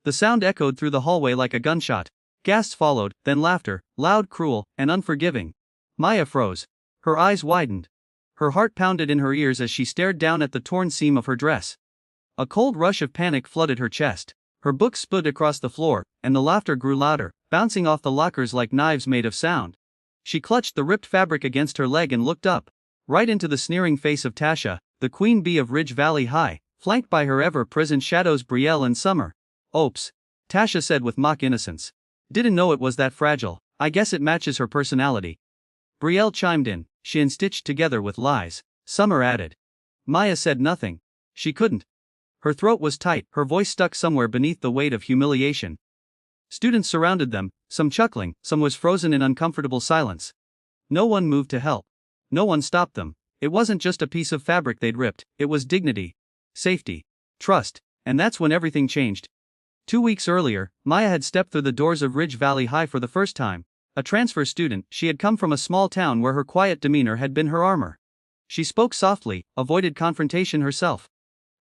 The sound echoed through the hallway like a gunshot. Gasps followed, then laughter, loud, cruel, and unforgiving. Maya froze. Her eyes widened. Her heart pounded in her ears as she stared down at the torn seam of her dress. A cold rush of panic flooded her chest. Her books spilled across the floor, and the laughter grew louder, bouncing off the lockers like knives made of sound. She clutched the ripped fabric against her leg and looked up. Right into the sneering face of Tasha, the queen bee of Ridge Valley High, flanked by her ever-present shadows Brielle and Summer. "Oops," Tasha said with mock innocence. "Didn't know it was that fragile. I guess it matches her personality." Brielle chimed in, "She and stitched together with lies," Summer added. Maya said nothing. She couldn't. Her throat was tight, her voice stuck somewhere beneath the weight of humiliation. Students surrounded them, some chuckling, some was frozen in uncomfortable silence. No one moved to help. No one stopped them. It wasn't just a piece of fabric they'd ripped, it was dignity, safety, trust, and that's when everything changed. 2 weeks earlier, Maya had stepped through the doors of Ridge Valley High for the first time. A transfer student, she had come from a small town where her quiet demeanor had been her armor. She spoke softly, avoided confrontation herself.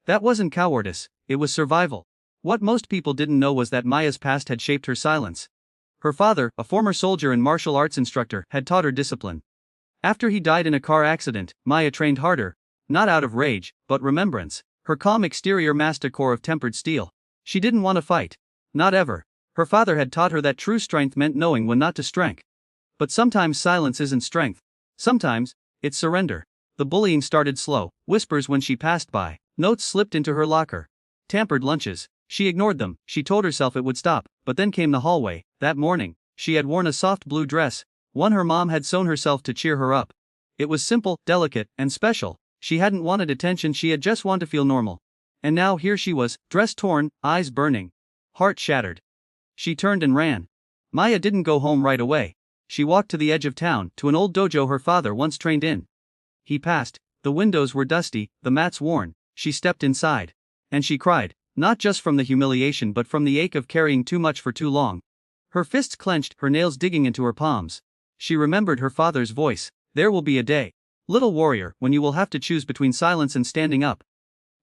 That wasn't cowardice, it was survival. What most people didn't know was that Maya's past had shaped her silence. Her father, a former soldier and martial arts instructor, had taught her discipline. After he died in a car accident, Maya trained harder, not out of rage, but remembrance. Her calm exterior masked a core of tempered steel. She didn't want to fight. Not ever. Her father had taught her that true strength meant knowing when not to strike. But sometimes silence isn't strength. Sometimes, it's surrender. The bullying started slow, whispers when she passed by, notes slipped into her locker. Tampered lunches. She ignored them, she told herself it would stop, but then came the hallway. That morning, she had worn a soft blue dress, one her mom had sewn herself to cheer her up. It was simple, delicate, and special. She hadn't wanted attention, she had just wanted to feel normal. And now here she was, dress torn, eyes burning, heart shattered. She turned and ran. Maya didn't go home right away. She walked to the edge of town, to an old dojo her father once trained in. He passed. The windows were dusty, the mats worn. She stepped inside. And she cried, not just from the humiliation but from the ache of carrying too much for too long. Her fists clenched, her nails digging into her palms. She remembered her father's voice. "There will be a day, little warrior, when you will have to choose between silence and standing up.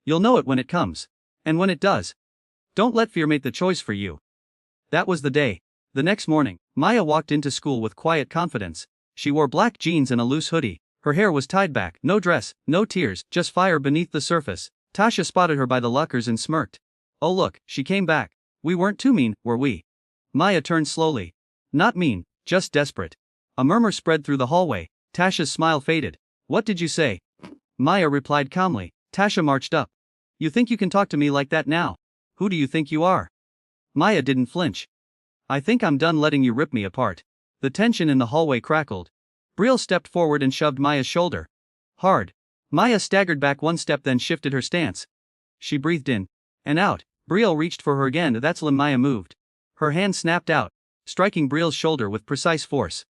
You'll know it when it comes. And when it does, don't let fear make the choice for you." That was the day. The next morning, Maya walked into school with quiet confidence. She wore black jeans and a loose hoodie. Her hair was tied back, no dress, no tears, just fire beneath the surface. Tasha spotted her by the lockers and smirked. "Oh look, she came back. We weren't too mean, were we?" Maya turned slowly. "Not mean, just desperate." A murmur spread through the hallway. Tasha's smile faded. "What did you say?" Maya replied calmly. Tasha marched up. "You think you can talk to me like that now? Who do you think you are?" Maya didn't flinch. "I think I'm done letting you rip me apart." The tension in the hallway crackled. Brielle stepped forward and shoved Maya's shoulder. Hard. Maya staggered back one step then shifted her stance. She breathed in and out. Brielle reached for her again, that's when Maya moved. Her hand snapped out, striking Brielle's shoulder with precise force.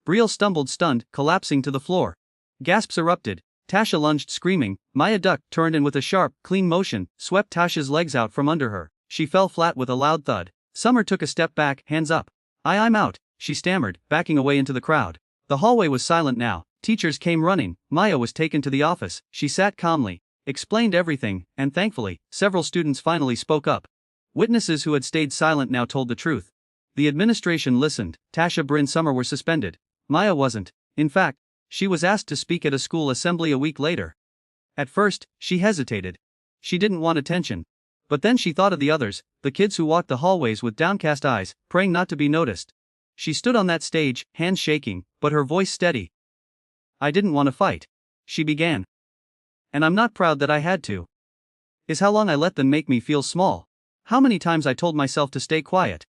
Brielle stumbled stunned, collapsing to the floor. Gasps erupted. Tasha lunged screaming. Maya ducked, turned and with a sharp, clean motion, swept Tasha's legs out from under her. She fell flat with a loud thud. Summer took a step back, hands up. I'm out," she stammered, backing away into the crowd. The hallway was silent now. Teachers came running. Maya was taken to the office. She sat calmly, explained everything, and thankfully, several students finally spoke up. Witnesses who had stayed silent now told the truth. The administration listened. Tasha, Bryn, Summer were suspended. Maya wasn't. In fact, she was asked to speak at a school assembly a week later. At first, she hesitated. She didn't want attention. But then she thought of the others, the kids who walked the hallways with downcast eyes, praying not to be noticed. She stood on that stage, hands shaking, but her voice steady. "I didn't want to fight," she began. "And I'm not proud that I had to. Is how long I let them make me feel small. How many times I told myself to stay quiet.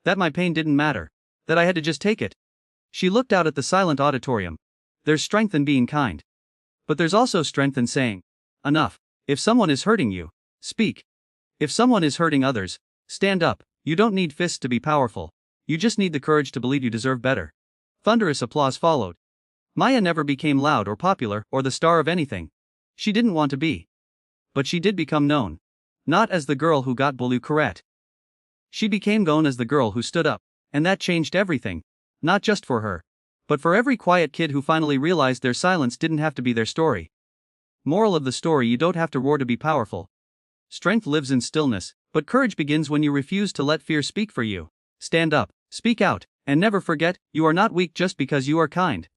That my pain didn't matter. That I had to just take it." She looked out at the silent auditorium. There's strength in being kind. But there's also strength in saying, "Enough." If someone is hurting you, speak. If someone is hurting others, stand up. You don't need fists to be powerful. You just need the courage to believe you deserve better. Thunderous applause followed. Maya never became loud or popular or the star of anything. She didn't want to be. But she did become known. Not as the girl who got blue correct. She became known as the girl who stood up. And that changed everything. Not just for her, but for every quiet kid who finally realized their silence didn't have to be their story. Moral of the story: you don't have to roar to be powerful. Strength lives in stillness, but But courage begins when you refuse to let fear speak for you. Stand up, speak out, and never forget, you are not weak just because you are kind.